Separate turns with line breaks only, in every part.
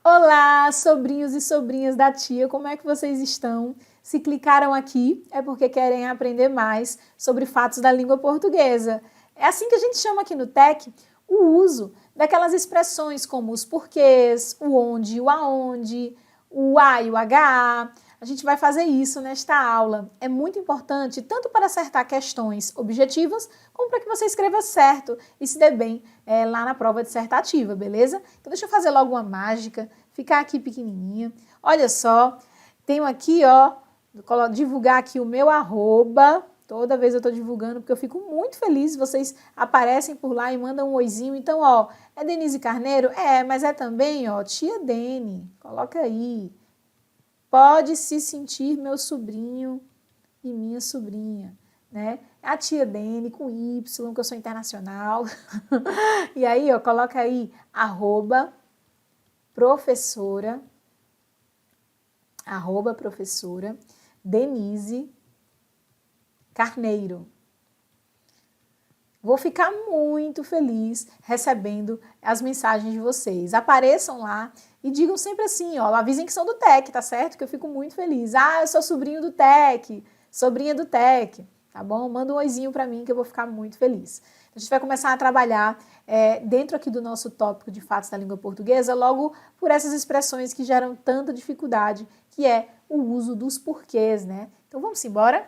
Olá, sobrinhos e sobrinhas da tia, como é que vocês estão? Se clicaram aqui é porque querem aprender mais sobre fatos da língua portuguesa. É assim que a gente chama aqui no TEC o uso daquelas expressões como os porquês, o onde, o aonde, o a e o h. A gente vai fazer isso nesta aula. É muito importante tanto para acertar questões objetivas, como para que você escreva certo e se dê bem lá na prova dissertativa, beleza? Então deixa eu fazer logo uma mágica, ficar aqui pequenininha. Olha só, tenho aqui, ó, divulgar aqui o meu arroba. Toda vez eu estou divulgando porque eu fico muito feliz, vocês aparecem por lá e mandam um oizinho. Então, ó, é Denise Carneiro? É, mas é também, ó, tia Dene. Coloca aí. Pode se sentir meu sobrinho e minha sobrinha, né? A tia Dene com Y, que eu sou internacional. E aí, ó, coloca aí, professora Denise Carneiro. Vou ficar muito feliz recebendo as mensagens de vocês. Apareçam lá e digam sempre assim, ó, avisem que são do TEC, tá certo? Que eu fico muito feliz. Ah, eu sou sobrinho do TEC, sobrinha do TEC, tá bom? Manda um oizinho pra mim que eu vou ficar muito feliz. A gente vai começar a trabalhar dentro aqui do nosso tópico de fatos da língua portuguesa, logo por essas expressões que geram tanta dificuldade, que é o uso dos porquês, né? Então vamos embora?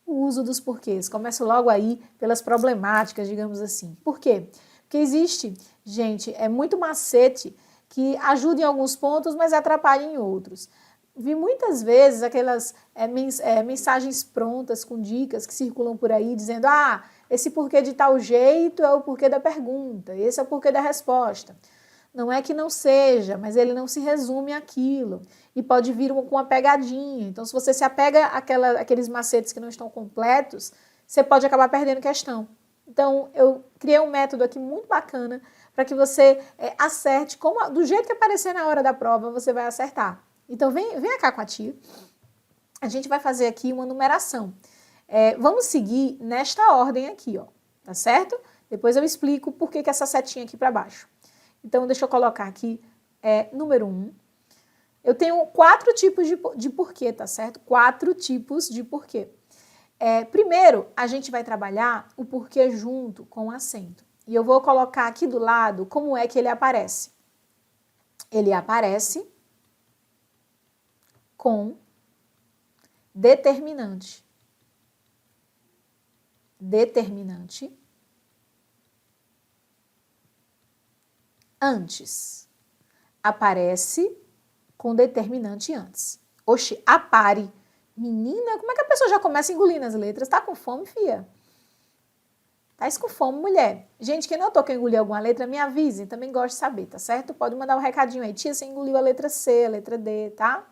O uso dos porquês. Começo logo aí pelas problemáticas, digamos assim. Por quê? Porque existe, gente, muito macete que ajuda em alguns pontos, mas atrapalha em outros. Vi muitas vezes aquelas mensagens prontas com dicas que circulam por aí, dizendo, ah, esse porquê de tal jeito é o porquê da pergunta, esse é o porquê da resposta. Não é que não seja, mas ele não se resume àquilo. E pode vir com uma pegadinha. Então, se você se apega àqueles macetes que não estão completos, você pode acabar perdendo questão. Então, eu criei um método aqui muito bacana para que você acerte, do jeito que aparecer na hora da prova, você vai acertar. Então, vem cá com a tia. A gente vai fazer aqui uma numeração. Vamos seguir nesta ordem aqui, ó, tá certo? Depois eu explico por que essa setinha aqui para baixo. Então, deixa eu colocar aqui, número 1. Eu tenho 4 tipos de porquê, tá certo? 4 tipos de porquê. Primeiro, a gente vai trabalhar o porquê junto com o acento. E eu vou colocar aqui do lado como é que ele aparece. Ele aparece com determinante. Determinante antes. Aparece com determinante antes. Oxe, apare. Menina, como é que a pessoa já começa engolindo as letras? Tá com fome, fia? Tá com fome, mulher? Gente, quem notou que eu engoli alguma letra, me avise. Também gosto de saber, tá certo? Pode mandar um recadinho aí. Tia, você engoliu a letra C, a letra D, tá?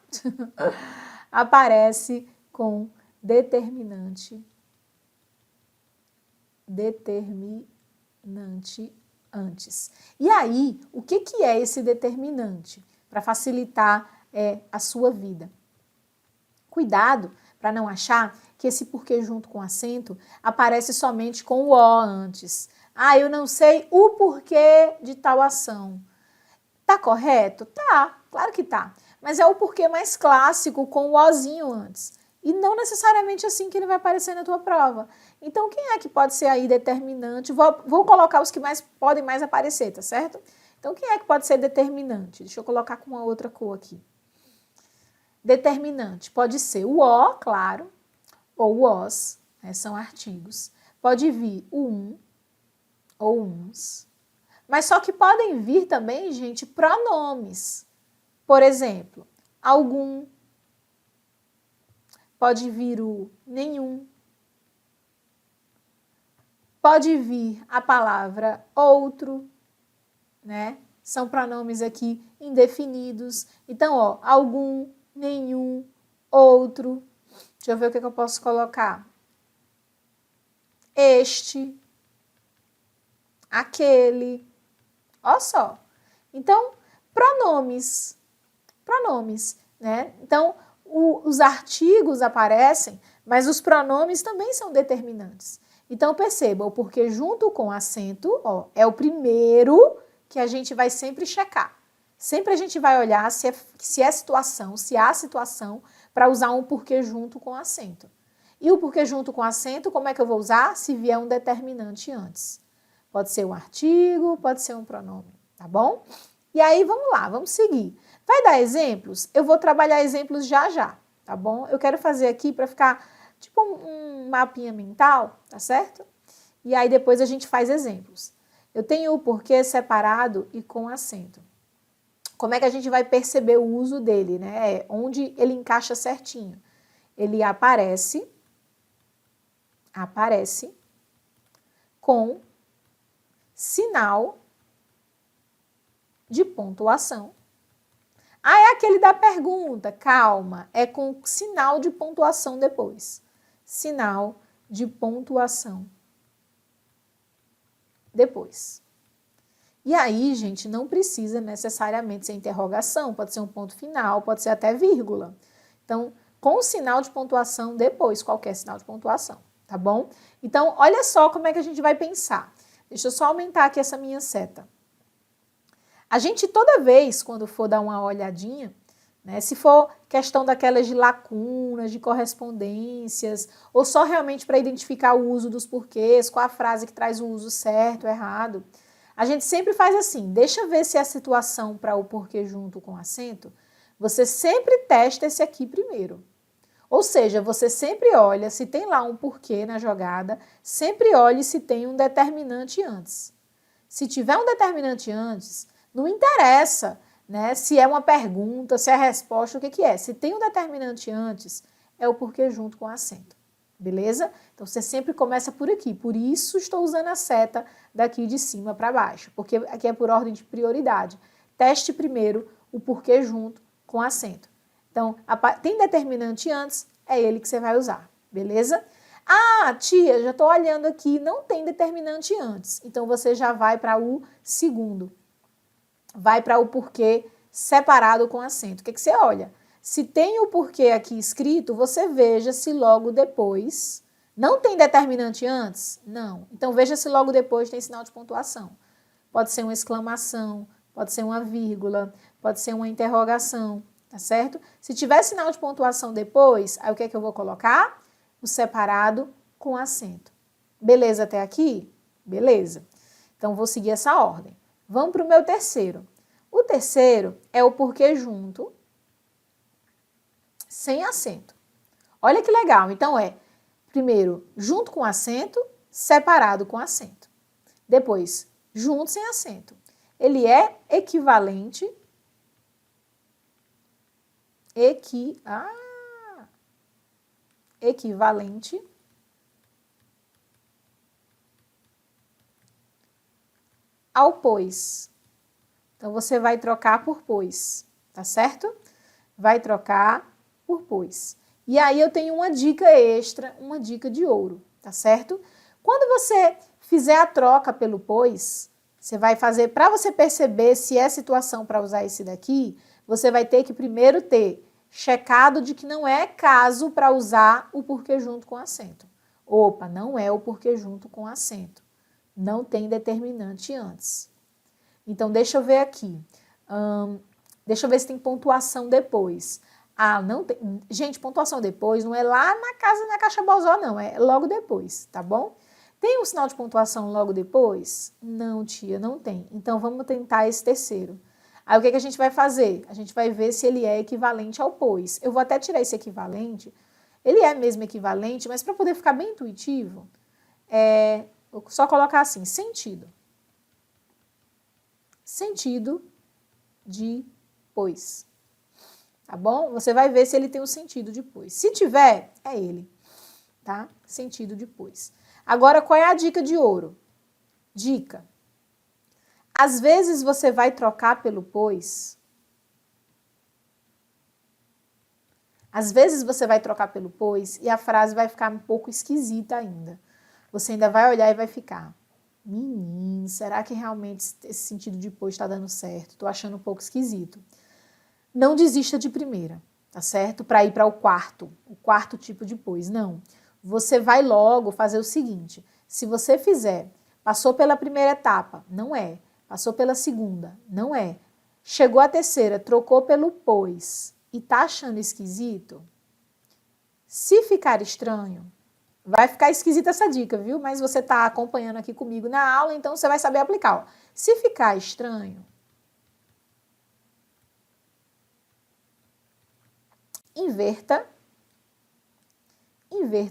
Aparece com determinante. Determinante antes. E aí, o que é esse determinante? Para facilitar a sua vida. Cuidado para não achar que esse porquê junto com acento aparece somente com o O antes. Ah, eu não sei o porquê de tal ação. Tá correto? Tá, claro que tá. Mas é o porquê mais clássico com o Ozinho antes. E não necessariamente assim que ele vai aparecer na tua prova. Então, quem é que pode ser aí determinante? Vou colocar os que podem mais aparecer, tá certo? Então, quem é que pode ser determinante? Deixa eu colocar com uma outra cor aqui. Determinante pode ser o O, claro, ou o OS, né, são artigos. Pode vir o um ou uns. Mas só que podem vir também, gente, pronomes. Por exemplo, algum. Pode vir o nenhum. Pode vir a palavra outro, né? São pronomes aqui indefinidos. Então, ó, algum, nenhum, outro. Deixa eu ver o que eu posso colocar. Este, aquele. Ó só. Então, pronomes, né? Então, os artigos aparecem Mas os pronomes também são determinantes. Então, perceba, o porquê junto com acento, ó, é o primeiro que a gente vai sempre checar. Sempre a gente vai olhar se há situação para usar um porquê junto com acento. E o porquê junto com acento, como é que eu vou usar? Se vier um determinante antes. Pode ser um artigo, pode ser um pronome, tá bom? E aí, vamos lá, vamos seguir. Vai dar exemplos? Eu vou trabalhar exemplos já já, tá bom? Eu quero fazer aqui para ficar tipo um mapinha mental, tá certo? E aí depois a gente faz exemplos. Eu tenho o porquê separado e com acento. Como é que a gente vai perceber o uso dele, né? Onde ele encaixa certinho. Ele aparece com sinal de pontuação. Ah, é aquele da pergunta, calma, é com sinal de pontuação depois. Sinal de pontuação depois. E aí, gente, não precisa necessariamente ser interrogação, pode ser um ponto final, pode ser até vírgula. Então, com sinal de pontuação depois, qualquer sinal de pontuação, tá bom? Então, olha só como é que a gente vai pensar. Deixa eu só aumentar aqui essa minha seta. A gente, toda vez, quando for dar uma olhadinha, né, se for questão daquelas de lacunas, de correspondências, ou só realmente para identificar o uso dos porquês, qual a frase que traz o uso certo, errado, a gente sempre faz assim, deixa eu ver se é a situação para o porquê junto com acento, você sempre testa esse aqui primeiro. Ou seja, você sempre olha se tem lá um porquê na jogada, sempre olhe se tem um determinante antes. Se tiver um determinante antes, não interessa, né, se é uma pergunta, se é resposta, o que é. Se tem um determinante antes, é o porquê junto com acento. Beleza? Então, você sempre começa por aqui. Por isso, estou usando a seta daqui de cima para baixo, porque aqui é por ordem de prioridade. Teste primeiro o porquê junto com acento. Então, tem determinante antes, é ele que você vai usar. Beleza? Ah, tia, já estou olhando aqui, não tem determinante antes. Então, você já vai para o segundo. Vai para o porquê separado com acento. O que você olha? Se tem o porquê aqui escrito, você veja se logo depois... Não tem determinante antes? Não. Então, veja se logo depois tem sinal de pontuação. Pode ser uma exclamação, pode ser uma vírgula, pode ser uma interrogação, tá certo? Se tiver sinal de pontuação depois, aí o que é que eu vou colocar? O separado com acento. Beleza até aqui? Beleza. Então, vou seguir essa ordem. Vamos para o meu terceiro. O terceiro é o porquê junto, sem acento. Olha que legal. Então, primeiro, junto com acento, separado com acento. Depois, junto sem acento. Ele é equivalente ao pois. Então, você vai trocar por pois, tá certo? Vai trocar por pois. E aí eu tenho uma dica extra, uma dica de ouro, tá certo? Quando você fizer a troca pelo pois, você vai fazer, para você perceber se é situação para usar esse daqui, você vai ter que primeiro ter checado de que não é caso para usar o porquê junto com acento. Opa, não é o porquê junto com acento. Não tem determinante antes. Então, deixa eu ver aqui. Deixa eu ver se tem pontuação depois. Ah, não tem. Gente, pontuação depois não é lá na caixa Bozó, não. É logo depois, tá bom? Tem um sinal de pontuação logo depois? Não, tia, não tem. Então, vamos tentar esse terceiro. Aí, o que a gente vai fazer? A gente vai ver se ele é equivalente ao pois. Eu vou até tirar esse equivalente. Ele é mesmo equivalente, mas para poder ficar bem intuitivo, vou só colocar assim, sentido. Sentido de pois. Tá bom? Você vai ver se ele tem o sentido de pois. Se tiver, é ele. Tá? Sentido de pois. Agora, qual é a dica de ouro? Dica. Às vezes você vai trocar pelo pois. Às vezes você vai trocar pelo pois e a frase vai ficar um pouco esquisita ainda. Você ainda vai olhar e vai ficar, menino, será que realmente esse sentido de pois está dando certo? Estou achando um pouco esquisito. Não desista de primeira, tá certo? Para ir para o quarto tipo de pois. Não. Você vai logo fazer o seguinte, se você fizer, passou pela primeira etapa, não é. Passou pela segunda, não é. Chegou a terceira, trocou pelo pois e tá achando esquisito, se ficar estranho, vai ficar esquisita essa dica, viu? Mas você tá acompanhando aqui comigo na aula, então você vai saber aplicar. Ó. Se ficar estranho, inverta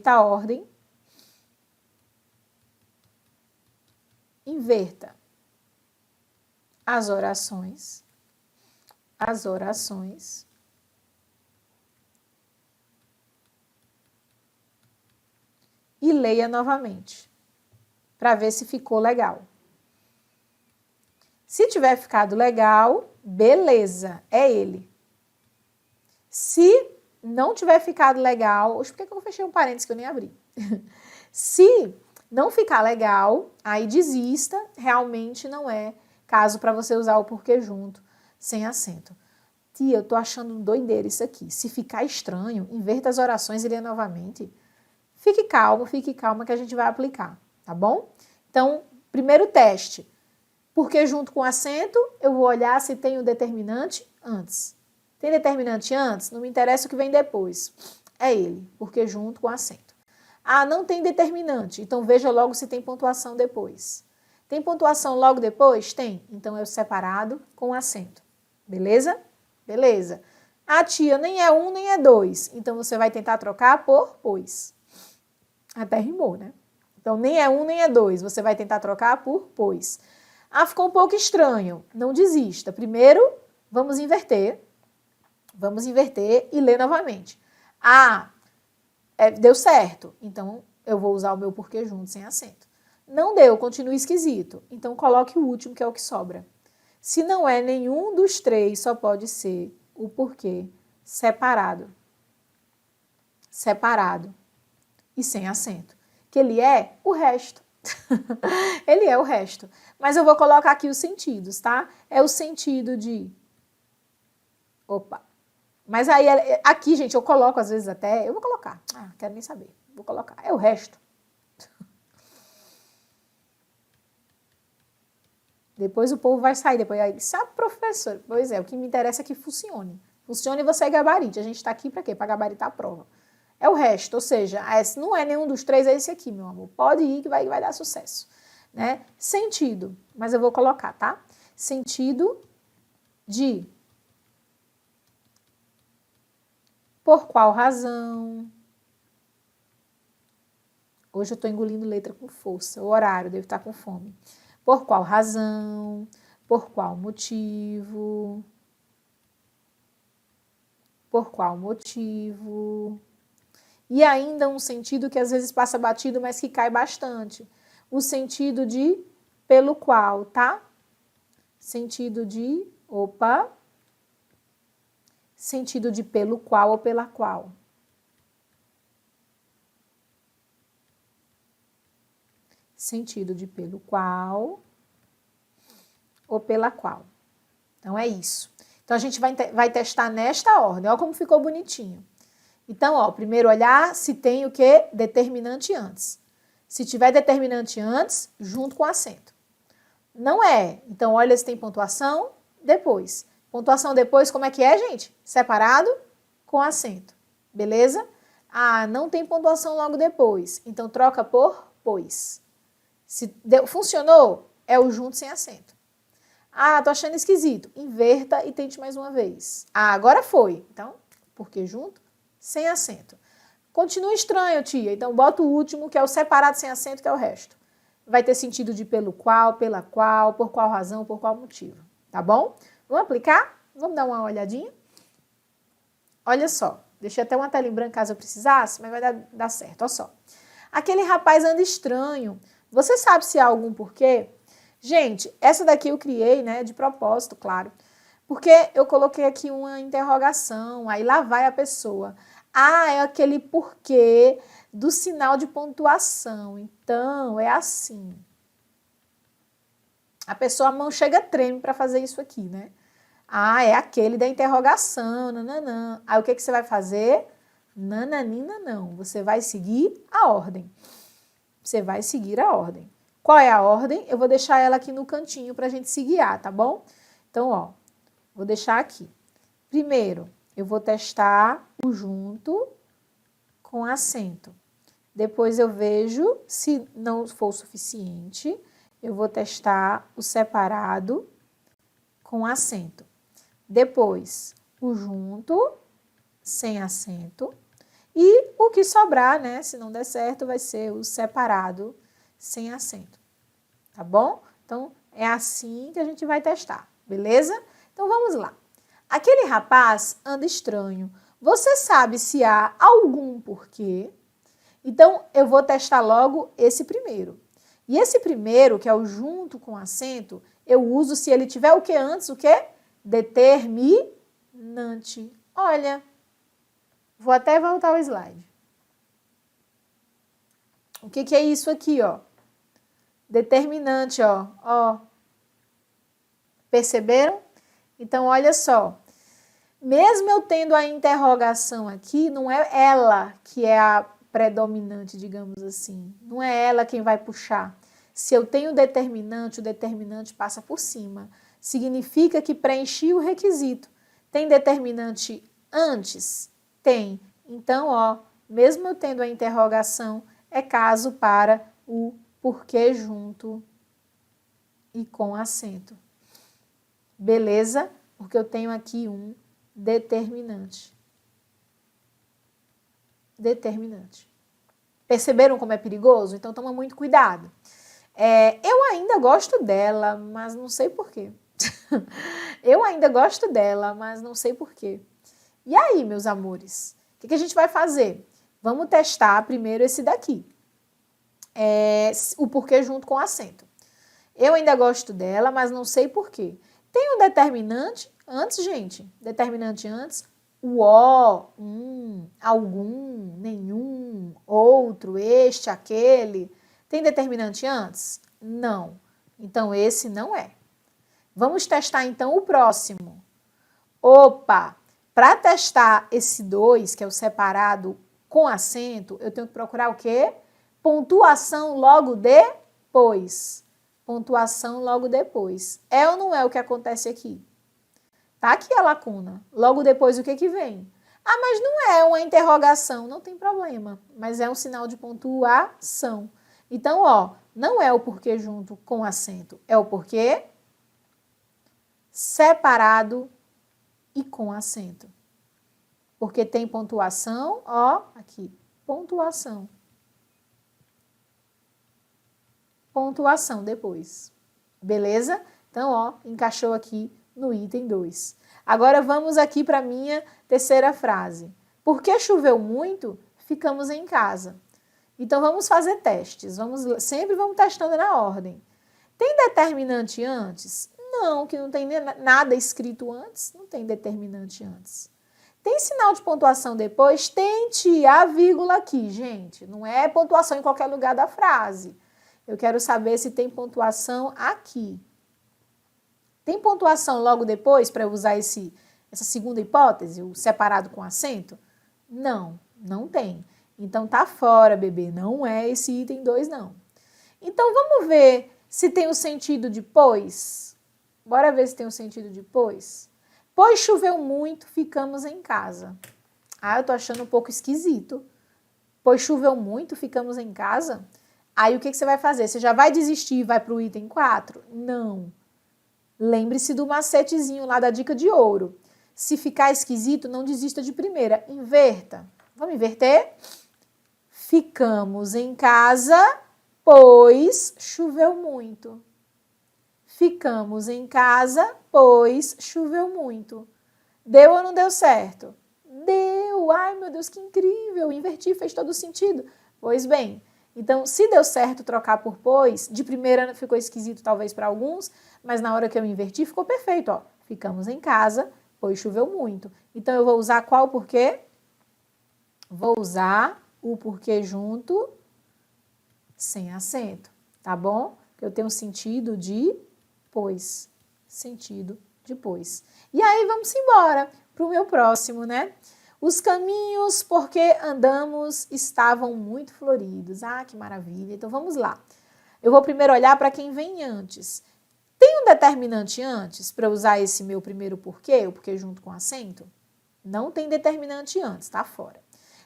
a ordem, inverta as orações, e leia novamente, para ver se ficou legal. Se tiver ficado legal, beleza, é ele. Se não tiver ficado legal, por que eu fechei um parênteses que eu nem abri? Se não ficar legal, aí desista, realmente não é caso para você usar o porquê junto, sem acento. Tia, eu tô achando doideira isso aqui. Se ficar estranho, inverta as orações e lê novamente. Fique calma que a gente vai aplicar, tá bom? Então, primeiro teste. Porque junto com acento, eu vou olhar se tem o determinante antes. Tem determinante antes? Não me interessa o que vem depois. É ele, porque junto com acento. Ah, não tem determinante, então veja logo se tem pontuação depois. Tem pontuação logo depois? Tem. Então é o separado com acento. Beleza? Beleza. Ah, tia, nem é 1, nem é 2. Então você vai tentar trocar por pois. Até rimou, né? Então nem é 1, nem é 2. Você vai tentar trocar por pois. Ah, ficou um pouco estranho. Não desista. Primeiro, vamos inverter. Vamos inverter e ler novamente. Ah, deu certo. Então, eu vou usar o meu porquê junto, sem acento. Não deu, continua esquisito. Então, coloque o último, que é o que sobra. Se não é nenhum dos três, só pode ser o porquê separado. Separado. E sem acento. Que ele é o resto. Ele é o resto. Mas eu vou colocar aqui os sentidos, tá? É o sentido de... Opa. Mas aí, aqui, gente, eu coloco às vezes até... Eu vou colocar. Ah, quero nem saber. Vou colocar. É o resto. Depois o povo vai sair. Depois aí, sabe, professor? Pois é, o que me interessa é que funcione. Funcione e você gabarite. A gente está aqui para quê? Para gabaritar a prova. É o resto, ou seja, não é nenhum dos três, é esse aqui, meu amor. Pode ir que vai dar sucesso. Né? Sentido, mas eu vou colocar, tá? Sentido de... Por qual razão? Hoje eu estou engolindo letra com força. O horário, devo estar com fome. Por qual razão? Por qual motivo? Por qual motivo? E ainda um sentido que às vezes passa batido, mas que cai bastante. O sentido de pelo qual, tá? Sentido de... Opa! Sentido de pelo qual ou pela qual. Sentido de pelo qual ou pela qual. Então, é isso. Então, a gente vai testar nesta ordem. Olha como ficou bonitinho. Então, ó, primeiro olhar se tem o quê? Determinante antes. Se tiver determinante antes, junto com acento. Não é. Então, olha se tem pontuação depois. Pontuação depois, como é que é, gente? Separado com acento. Beleza? Ah, não tem pontuação logo depois. Então, troca por pois. Se funcionou, é o junto sem acento. Ah, tô achando esquisito. Inverta e tente mais uma vez. Ah, agora foi. Então, porque junto, sem acento. Continua estranho, tia. Então, bota o último, que é o separado sem acento, que é o resto. Vai ter sentido de pelo qual, pela qual, por qual razão, por qual motivo. Tá bom? Vamos aplicar? Vamos dar uma olhadinha? Olha só. Deixei até uma tela em branco caso eu precisasse, mas vai dar certo. Olha só. Aquele rapaz anda estranho. Você sabe se há algum porquê? Gente, essa daqui eu criei, né, de propósito, claro. Porque eu coloquei aqui uma interrogação, aí lá vai a pessoa. Ah, é aquele porquê do sinal de pontuação. Então, é assim. A pessoa, a mão chega treme para fazer isso aqui, né? Ah, é aquele da interrogação, nananã. Aí o que você vai fazer? Nananina não. Você vai seguir a ordem. Você vai seguir a ordem. Qual é a ordem? Eu vou deixar ela aqui no cantinho para a gente se guiar, tá bom? Então, ó, vou deixar aqui. Primeiro, eu vou testar o junto com acento. Depois eu vejo, se não for o suficiente, eu vou testar o separado com acento. Depois, o junto, sem acento. E o que sobrar, né, se não der certo, vai ser o separado, sem acento. Tá bom? Então, é assim que a gente vai testar, beleza? Então, vamos lá. Aquele rapaz anda estranho. Você sabe se há algum porquê? Então, eu vou testar logo esse primeiro. E esse primeiro, que é o junto com acento, eu uso se ele tiver o que antes, o que? Determinante. Olha, vou até voltar o slide. O que é isso aqui, ó? Determinante, ó. Ó. Perceberam? Então, olha só. Mesmo eu tendo a interrogação aqui, não é ela que é a predominante, digamos assim. Não é ela quem vai puxar. Se eu tenho determinante, o determinante passa por cima. Significa que preenchi o requisito. Tem determinante antes? Tem. Então, ó, mesmo eu tendo a interrogação, é caso para o porquê junto e com acento. Beleza? Porque eu tenho aqui um determinante. Determinante. Perceberam como é perigoso? Então, toma muito cuidado. Eu ainda gosto dela, mas não sei porquê. Eu ainda gosto dela, mas não sei porquê. E aí, meus amores? O que a gente vai fazer? Vamos testar primeiro esse daqui. O porquê junto com acento. Eu ainda gosto dela, mas não sei porquê. Tem um determinante antes, gente. Determinante antes. O algum, nenhum, outro, este, aquele. Tem determinante antes? Não. Então, esse não é. Vamos testar, então, o próximo. Opa! Para testar esse 2, que é o separado com acento, eu tenho que procurar o quê? Pontuação logo depois. Pontuação logo depois. É ou não é o que acontece aqui? Tá aqui a lacuna. Logo depois, o que que vem? Ah, mas não é uma interrogação. Não tem problema, mas é um sinal de pontuação. Então, ó, não é o porquê junto com acento, é o porquê separado e com acento. Porque tem pontuação, ó, aqui, pontuação. Pontuação depois. Beleza? Então, ó, encaixou aqui no item 2. Agora vamos aqui para a minha terceira frase. Porque choveu muito, ficamos em casa. Então, vamos fazer testes. Sempre vamos testando na ordem. Tem determinante antes? Não, que não tem nada escrito antes, não tem determinante antes. Tem sinal de pontuação depois? Tente a vírgula aqui, gente. Não é pontuação em qualquer lugar da frase. Eu quero saber se tem pontuação aqui. Tem pontuação logo depois para eu usar essa segunda hipótese, o separado com acento? Não, não tem. Então tá fora, bebê. Não é esse item 2, não. Então vamos ver se tem o sentido de pois. Bora ver se tem o sentido de pois. Pois choveu muito, ficamos em casa. Ah, eu tô achando um pouco esquisito. Pois choveu muito, ficamos em casa. Aí o que você vai fazer? Você já vai desistir e vai para o item 4? Não. Lembre-se do macetezinho lá da dica de ouro. Se ficar esquisito, não desista de primeira. Inverta. Vamos inverter? Ficamos em casa, pois choveu muito. Ficamos em casa, pois choveu muito. Deu ou não deu certo? Deu! Ai, meu Deus, que incrível! Inverti, fez todo sentido. Pois bem, então, se deu certo trocar por pois, de primeira ficou esquisito talvez para alguns, mas na hora que eu inverti ficou perfeito, ó. Ficamos em casa, pois choveu muito. Então, eu vou usar qual porquê? Vou usar o porquê junto, sem acento, tá bom? Eu tenho sentido de pois. Sentido depois. E aí vamos embora para o meu próximo, né? Os caminhos por que andamos estavam muito floridos. Ah, que maravilha. Então vamos lá. Eu vou primeiro olhar para quem vem antes. Tem um determinante antes para usar esse meu primeiro porquê, o porquê junto com acento? Não tem determinante antes, tá fora.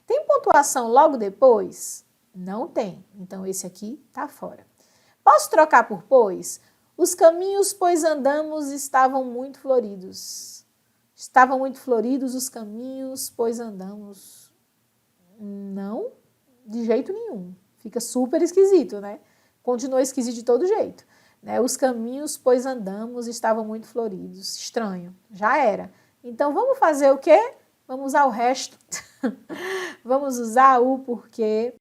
Tem pontuação logo depois? Não tem. Então esse aqui tá fora. Posso trocar por pois? Os caminhos, pois andamos, estavam muito floridos. Estavam muito floridos os caminhos, pois andamos. Não, de jeito nenhum. Fica super esquisito, né? Continua esquisito de todo jeito. Né? Os caminhos, pois andamos, estavam muito floridos. Estranho, já era. Então vamos fazer o quê? Vamos usar o resto. Vamos usar o porquê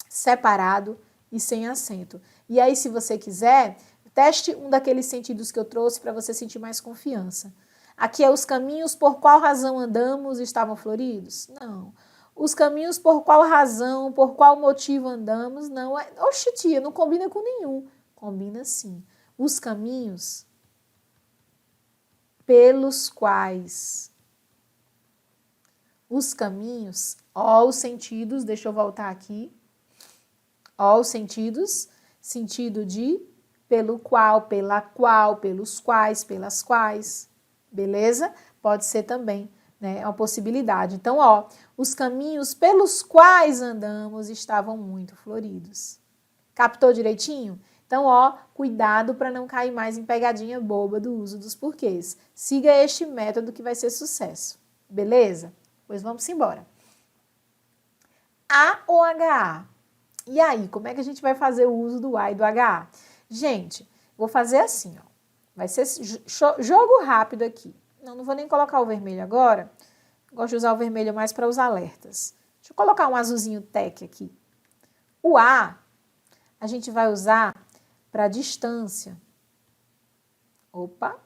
separado e sem acento. E aí, se você quiser, teste um daqueles sentidos que eu trouxe para você sentir mais confiança. Aqui é os caminhos por qual razão andamos estavam floridos? Não. Os caminhos por qual razão, por qual motivo andamos? Não. Oxe, tia, não combina com nenhum. Combina sim. Os caminhos pelos quais. Os caminhos, ó os sentidos, deixa eu voltar aqui. Ó os sentidos, sentido de pelo qual, pela qual, pelos quais, pelas quais. Beleza? Pode ser também, né? É uma possibilidade. Então, ó, os caminhos pelos quais andamos estavam muito floridos. Captou direitinho? Então, ó, cuidado para não cair mais em pegadinha boba do uso dos porquês. Siga este método que vai ser sucesso. Beleza? Pois vamos embora. A ou HA? E aí, como é que a gente vai fazer o uso do A e do HA? Gente, vou fazer assim, ó. Vai ser jogo rápido aqui. Não vou nem colocar o vermelho agora. Gosto de usar o vermelho mais para os alertas. Deixa eu colocar um azulzinho tech aqui. O A, a gente vai usar para distância. Opa!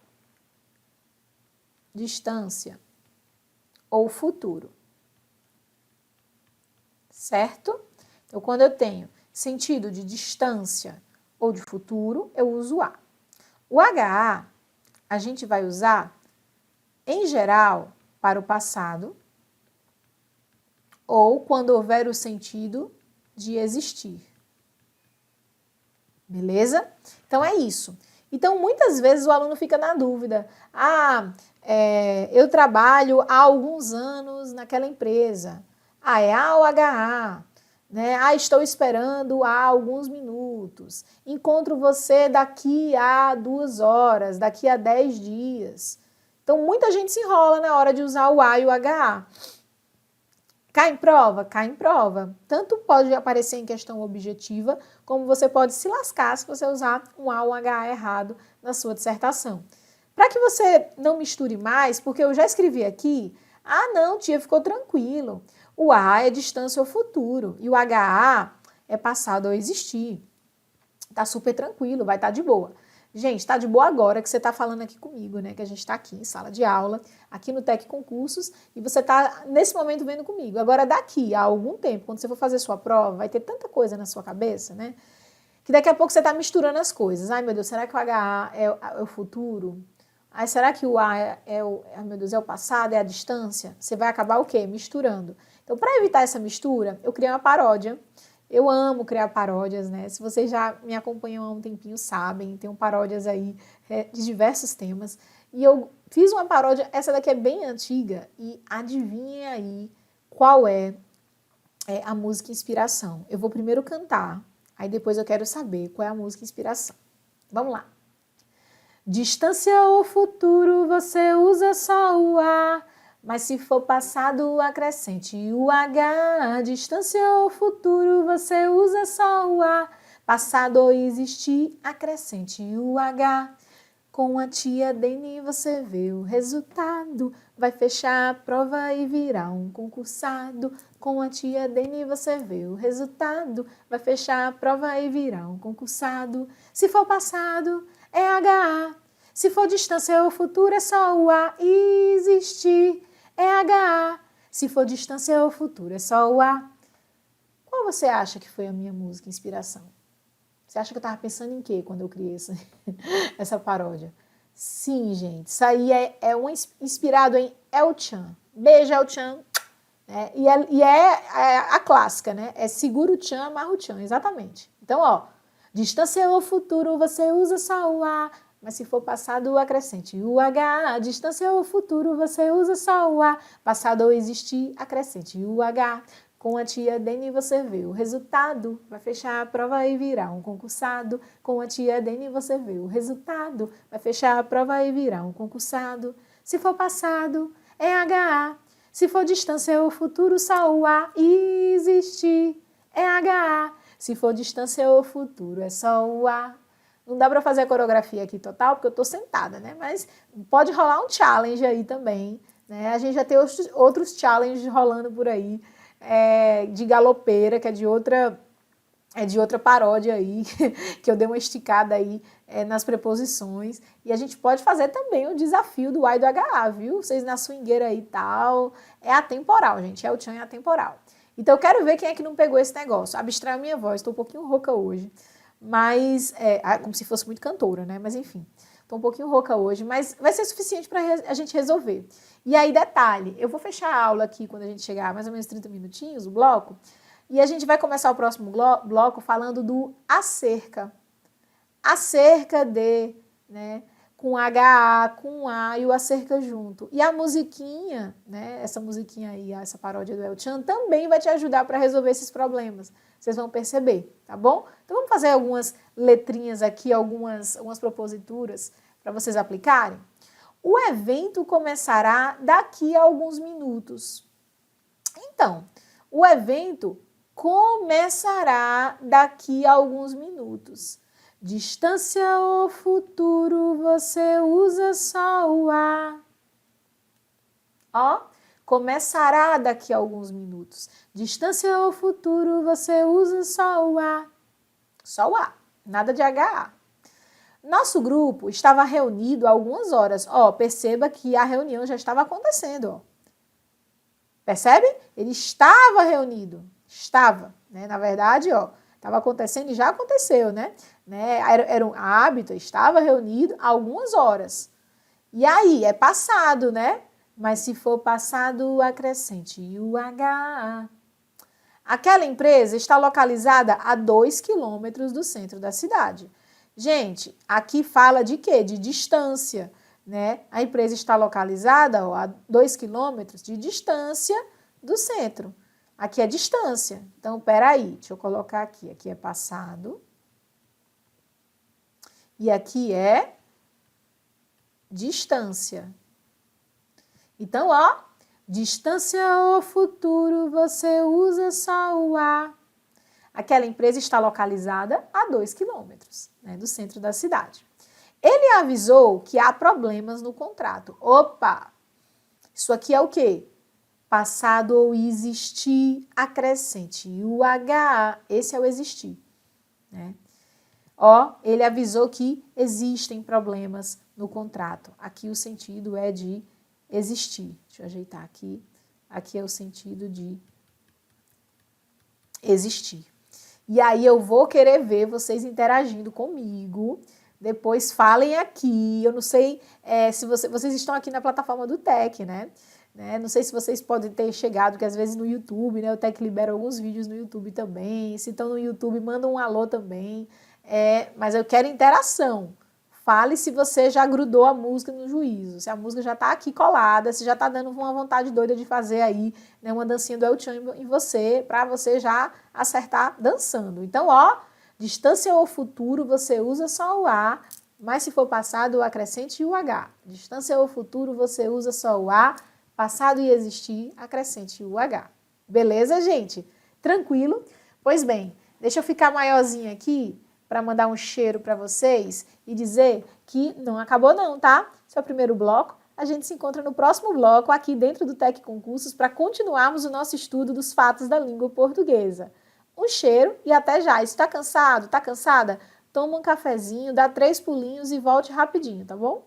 Distância. Ou futuro. Certo? Então, quando eu tenho sentido de distância ou de futuro, eu uso A. O HA, a gente vai usar, em geral, para o passado ou quando houver o sentido de existir. Beleza? Então, é isso. Então, muitas vezes o aluno fica na dúvida. Eu trabalho há alguns anos naquela empresa. É A ou HA? Né? Estou esperando há alguns minutos. Encontro você daqui a 2 horas, daqui a 10 dias. Então, muita gente se enrola na hora de usar o A e o HA. Cai em prova? Cai em prova. Tanto pode aparecer em questão objetiva, como você pode se lascar se você usar um A ou um HA errado na sua dissertação. Para que você não misture mais, porque eu já escrevi aqui, não, tia, ficou tranquilo. O A é distância ou futuro e o HA é passado ou existir. Tá super tranquilo, vai estar de boa. Gente, tá de boa agora que você tá falando aqui comigo, né? Que a gente tá aqui em sala de aula, aqui no Tec Concursos, e você tá nesse momento vendo comigo. Agora, daqui a algum tempo, quando você for fazer sua prova, vai ter tanta coisa na sua cabeça, né? Que daqui a pouco você tá misturando as coisas. Ai, meu Deus, será que o HA é o futuro? Será que o A meu Deus, é o passado, é a distância? Você vai acabar o quê? Misturando. Então, para evitar essa mistura, eu criei uma paródia. Eu amo criar paródias, né? Se vocês já me acompanham há um tempinho, sabem, tem paródias aí de diversos temas. E eu fiz uma paródia, essa daqui é bem antiga, e adivinhem aí qual é a música inspiração. Eu vou primeiro cantar, aí depois eu quero saber qual é a música inspiração. Vamos lá. Distância ou futuro, você usa só o A, mas se for passado, acrescente o H. Distância ou futuro, você usa só o A, passado ou existir, acrescente o H. Com a tia Deni você vê o resultado, vai fechar a prova e virar um concursado. Com a tia Deni você vê o resultado, vai fechar a prova e virar um concursado. Se for passado, é HA. Se for distância ou futuro, é só o A. Existir é HA. Se for distância ou futuro, é só o A. Qual você acha que foi a minha música inspiração? Você acha que eu estava pensando em quê quando eu criei essa paródia? Sim, gente, isso aí inspirado em El-chan. Beijo, El-chan. É a clássica, né? É segura o tchan, amarra o tchan, exatamente. Então, ó, distância ou futuro, você usa só o A, mas se for passado, acrescente o H. Distância ou futuro, você usa só o A, passado ou existir, acrescente o H. Com a tia Deni você vê o resultado, vai fechar a prova e virar um concursado. Com a tia Deni você vê o resultado, vai fechar a prova e virar um concursado. Se for passado, é HA. Se for distância ou futuro, só o A. Existir é HA. Se for distância ou futuro, é só o A. Não dá para fazer a coreografia aqui total, porque eu estou sentada, né? Mas pode rolar um challenge aí também, né? A gente já tem outros challenges rolando por aí, de galopeira, que é de outra paródia aí, que eu dei uma esticada aí nas preposições. E a gente pode fazer também o desafio do A e do HA, viu? Vocês na swingueira aí e tal. É atemporal, gente. É o tchan, é atemporal. Então eu quero ver quem é que não pegou esse negócio. Abstrai a minha voz, estou um pouquinho rouca hoje. Mas, como se fosse muito cantora, né? Mas enfim, estou um pouquinho rouca hoje, mas vai ser suficiente para a gente resolver. E aí, detalhe, eu vou fechar a aula aqui quando a gente chegar mais ou menos 30 minutinhos, o bloco, e a gente vai começar o próximo bloco falando do acerca. Acerca de, né? Com HA, com A e o acerca junto. E a musiquinha, né? Essa musiquinha aí, essa paródia do El-chan, também vai te ajudar para resolver esses problemas. Vocês vão perceber, tá bom? Então vamos fazer algumas letrinhas aqui, algumas proposituras para vocês aplicarem. O evento começará daqui a alguns minutos. Então, o evento começará daqui a alguns minutos. Distância ou futuro, você usa só o A. Ó, começará daqui a alguns minutos. Distância ou futuro, você usa só o A. Só o A, nada de HA. Nosso grupo estava reunido há algumas horas. Ó, perceba que a reunião já estava acontecendo, ó. Percebe? Ele estava reunido. Estava, né? Na verdade, ó, estava acontecendo e já aconteceu, né? Era um hábito, estava reunido há algumas horas. E aí, é passado, né? Mas se for passado, acrescente o HA. Aquela empresa está localizada a 2 quilômetros do centro da cidade. Gente, aqui fala de quê? De distância, né? A empresa está localizada a 2 quilômetros de distância do centro. Aqui é distância. Então, peraí, deixa eu colocar aqui. Aqui é passado. E aqui é distância. Então, ó, distância ou futuro, você usa só o A. Aquela empresa está localizada a 2 quilômetros, né, do centro da cidade. Ele avisou que há problemas no contrato. Opa! Isso aqui é o quê? Passado ou existir, acrescente o HA. Esse é o existir, né? Ó, ele avisou que existem problemas no contrato. Aqui o sentido é de existir. Deixa eu ajeitar aqui. Aqui é o sentido de existir. E aí eu vou querer ver vocês interagindo comigo. Depois falem aqui. Eu não sei se vocês estão aqui na plataforma do TEC, né? Não sei se vocês podem ter chegado, porque às vezes no YouTube, né? O TEC libera alguns vídeos no YouTube também. Se estão no YouTube, mandam um alô também. Mas eu quero interação. Fale se você já grudou a música no juízo, se a música já está aqui colada, se já está dando uma vontade doida de fazer aí, né, uma dancinha do El-chan em você, para você já acertar dançando. Então, ó, distância ou futuro, você usa só o A, mas se for passado, acrescente o H. Distância ou futuro, você usa só o A, passado e existir, acrescente o H. Beleza, gente? Tranquilo? Pois bem, deixa eu ficar maiorzinha aqui, para mandar um cheiro para vocês e dizer que não acabou não, tá? Esse é o primeiro bloco. A gente se encontra no próximo bloco aqui dentro do TEC Concursos para continuarmos o nosso estudo dos fatos da língua portuguesa. Um cheiro e até já. Está cansado? Está cansada? Toma um cafezinho, dá 3 pulinhos e volte rapidinho, tá bom?